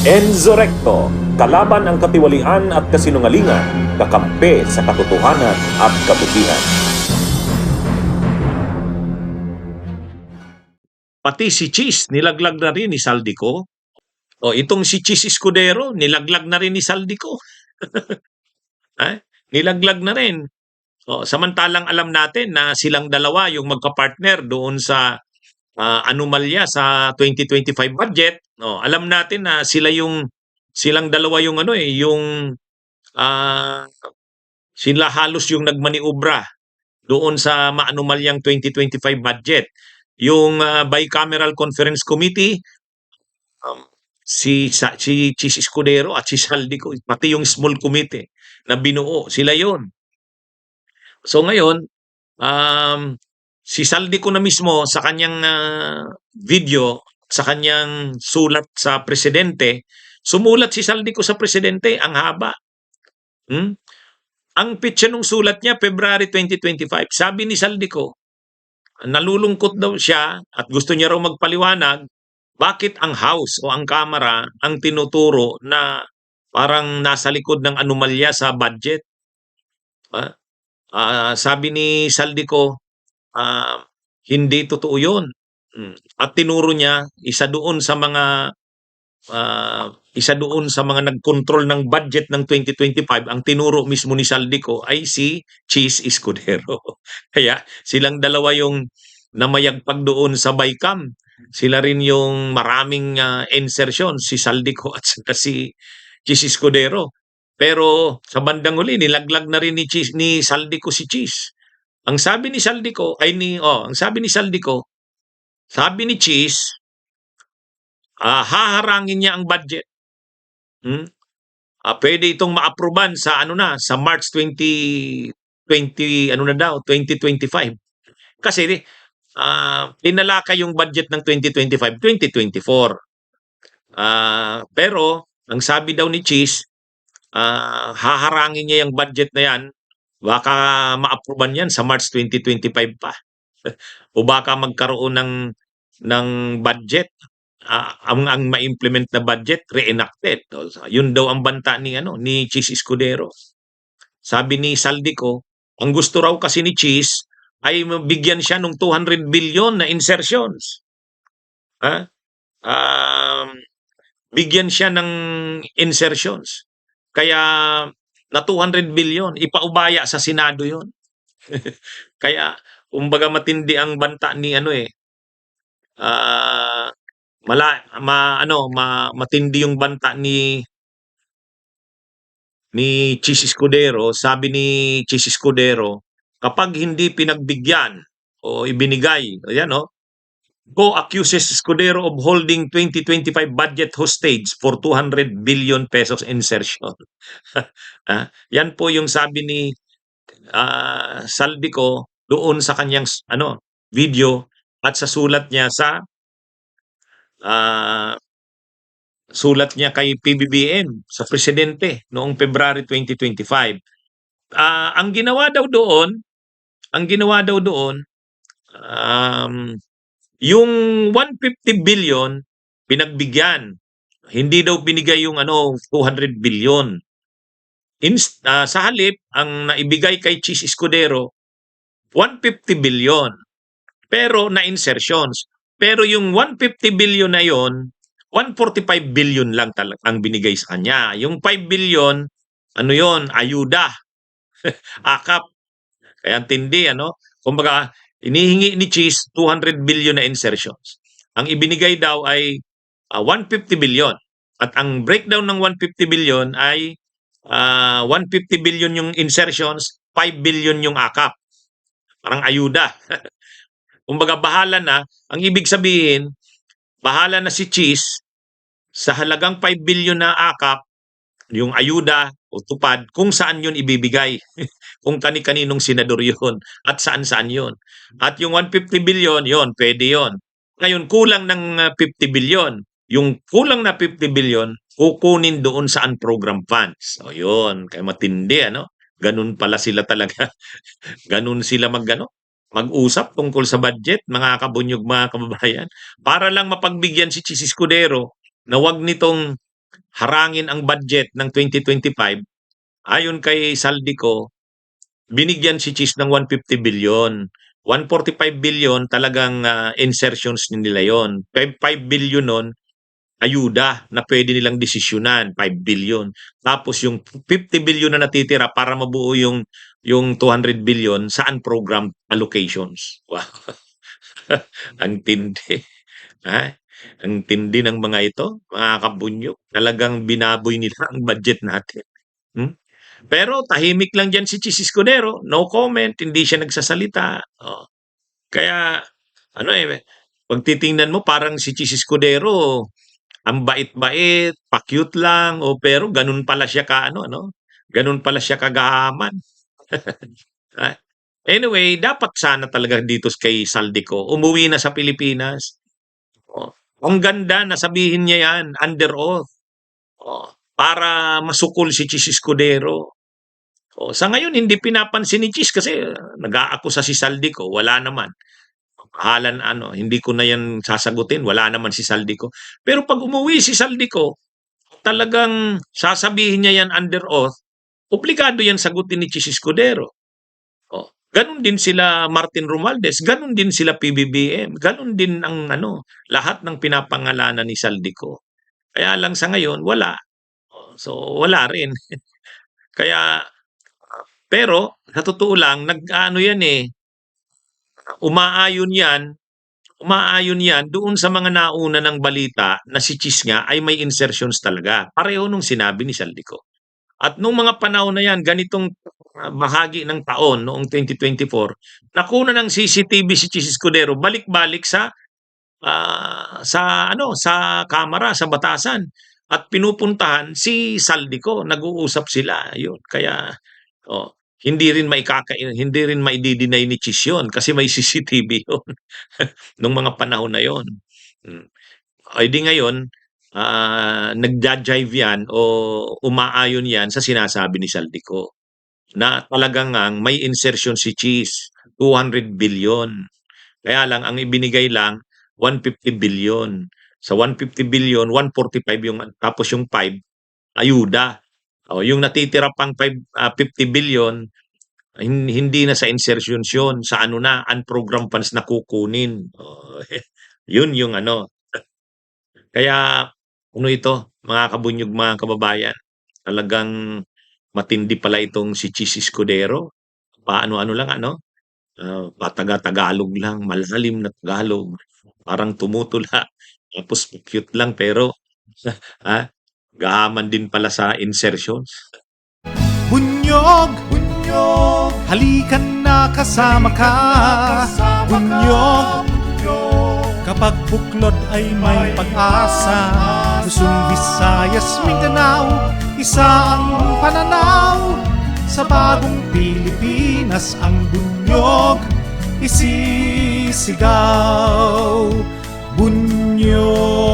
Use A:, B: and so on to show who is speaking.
A: Enzo Recto, kalaban ang katiwalian at kasinungalingan, kakampi sa katotohanan at kabutihan.
B: Pati si Cheese, nilaglag na rin ni Saldico. O itong si Cheese Escudero, nilaglag na rin ni Saldico. Nilaglag na rin. O, samantalang alam natin na silang dalawa yung magka-partner doon sa anomalya sa 2025 budget. O, alam natin na silang dalawa yung yung ah, sila halos yung nagmaniobra doon sa maanomalyang 2025 budget. Yung Bicameral Conference Committee, um, si Chis Escudero at si Saldico, pati yung small committee na binuo, sila yon. So ngayon, si Saldico na mismo sa kanyang video, sa kanyang sulat sa presidente, sumulat si Saldico sa presidente, ang haba. Ang pitsa nung sulat niya, February 2025, sabi ni Saldico, nalulungkot daw siya at gusto niya raw magpaliwanag bakit ang House o ang Kamara ang tinuturo na parang nasa likod ng anomalya sa budget. Sabi ni Saldico, hindi totoo yun. At tinuro niya, isa doon sa mga nag-control ng budget ng 2025, ang tinuro mismo ni Saldico ay si Cheese Escudero. Kaya silang dalawa yung namayagpag doon sa Bicam. Sila rin yung maraming insertion, si Saldico at saka si Cheese Escudero. Pero sa bandang huli, nilaglag na rin ni Saldico si Cheese. Ang sabi ni Saldico, sabi ni Cheese, haharangin niya ang budget. Pwede itong ma-aproban sa sa March 2025. Kasi tinalakay yung budget ng 2025, 2024. Pero ang sabi daw ni Cheese, haharangin niya yung budget na yan, baka ma-aproban yan sa March 2025 pa. O baka magkaroon ng budget, ang ma-implement na budget re-enacted. Yun daw ang banta ni Cheese Escudero. Sabi ni Saldico, ang gusto raw kasi ni Cheese ay bigyan siya ng 200 billion na insertions. Bigyan siya ng insertions. Kaya na 200 billion, ipaubaya sa Senado yun. Kaya, kumbaga matindi ang banta ni matindi yung banta ni Cheese Escudero. Sabi ni Cheese Escudero, kapag hindi pinagbigyan o ibinigay, ayan Go accuses Escudero of holding 2025 budget hostage for 200 billion pesos insertion. Yan po yung sabi ni Saldico doon sa kanyang video at sa sulat niya kay PBBM sa presidente noong February 2025. Ang ginawa daw doon, yung 150 billion pinagbigyan. Hindi daw binigay yung 200 billion. Sa halip, ang naibigay kay Cheese Escudero, 150 billion. Pero na insertions. Pero yung 150 billion na yon, 145 billion lang ang binigay sa kanya. Yung 5 billion, ayuda. Akap. Kaya tindi, Kumbaga, inihingi ni Cheese 200 billion na insertions. Ang ibinigay daw ay 150 billion. At ang breakdown ng 150 billion ay 150 billion yung insertions, 5 billion yung akap. Parang ayuda. Kumbaga bahala na, ang ibig sabihin, bahala na si Cheese sa halagang 5 billion na akap, yung ayuda o tupad, kung saan yun ibibigay. Kung kani-kaninong senador yun at saan-saan yun. At yung 150 billion, yun, pwede yun. Ngayon, kulang ng 50 billion. Yung kulang na 50 billion, kukunin doon sa unprogram funds. O yun, kaya matindi, Ganun pala sila talaga. Ganun sila mag-usap tungkol sa budget, mga kabunyog, mga kababayan. Para lang mapagbigyan si Cheese Escudero na wag nitong harangin ang budget ng 2025, ayon kay Saldico, binigyan si Cheese ng 150 billion. 145 billion talagang insertions nila yon. 5 billion nun, ayuda na pwede nilang desisyonan, 5 billion. Tapos yung 50 billion na natitira para mabuo yung 200 billion sa unprogrammed allocations. Wow. Ang tindi. Ha? Ang tindi ng mga ito, mga kabunyok. Talagang binaboy nila ang budget natin. Hmm? Pero tahimik lang diyan si Chis Escudero, no comment, hindi siya nagsasalita. Oh. Kaya ano pag titingnan mo parang si Chis Escudero, ang bait-bait, pa-cute lang, pero ganun pala siya ano? Ganun pala siya kagahaman. Ah, Anyway, dapat sana talaga dito kay Saldico, umuwi na sa Pilipinas. Oh. Ang ganda na sabihin niya yan, under oath. Oh. Para masukol si Chis Escudero. Sa ngayon, hindi pinapansin ni Chis kasi nag-aakusa si Saldico, wala naman. Halan hindi ko na yan sasagutin, wala naman si Saldico. Pero pag umuwi si Saldico, talagang sasabihin niya yan under oath, obligado yan sagutin ni Chis Escudero. Ganun din sila Martin Romualdez, ganun din sila PBBM, ganun din ang lahat ng pinapangalanan ni Saldico. Kaya lang sa ngayon, wala. So, wala rin. Kaya, pero, sa totoo lang, yan umaayon yan, doon sa mga nauna ng balita na si Chis nga ay may insertions talaga. Pareho nung sinabi ni Saldico. At nung mga panahon na yan, ganitong bahagi ng taon, noong 2024, nakuna ng CCTV si Chis Escudero, balik-balik sa kamera, sa batasan. At pinupuntahan si Saldico, nag-uusap sila. Yun. Kaya, hindi rin maidi-deny ni Chis yun kasi may CCTV yun nung mga panahon na yun. Ay di ngayon, nagja-jive yan o umaayon yan sa sinasabi ni Saldico na talagang may insertion si Chis, 200 billion. Kaya lang, ang ibinigay lang, 150 billion. Sa 150 billion, 145 yung, tapos yung 5, ayuda. Yung natitira pang 50 billion, hindi na sa insertions yun, sa unprogrammed funds na kukunin. Yun yung Kaya, ito, mga kabunyog, mga kababayan, talagang matindi pala itong si Chis Escudero. Paano-ano lang, pataga-Tagalog lang, malalim na Tagalog. Parang tumutula. Tapos cute lang, pero gahaman din pala sa insertions.
C: Bunyog, bunyog, halikan na kasama ka. Bunyog, kapag buklod ay may pag-asa. Luzon, Visayas, Mindanao, isa ang pananaw. Sa bagong Pilipinas ang bunyog isisigaw. Bunyog.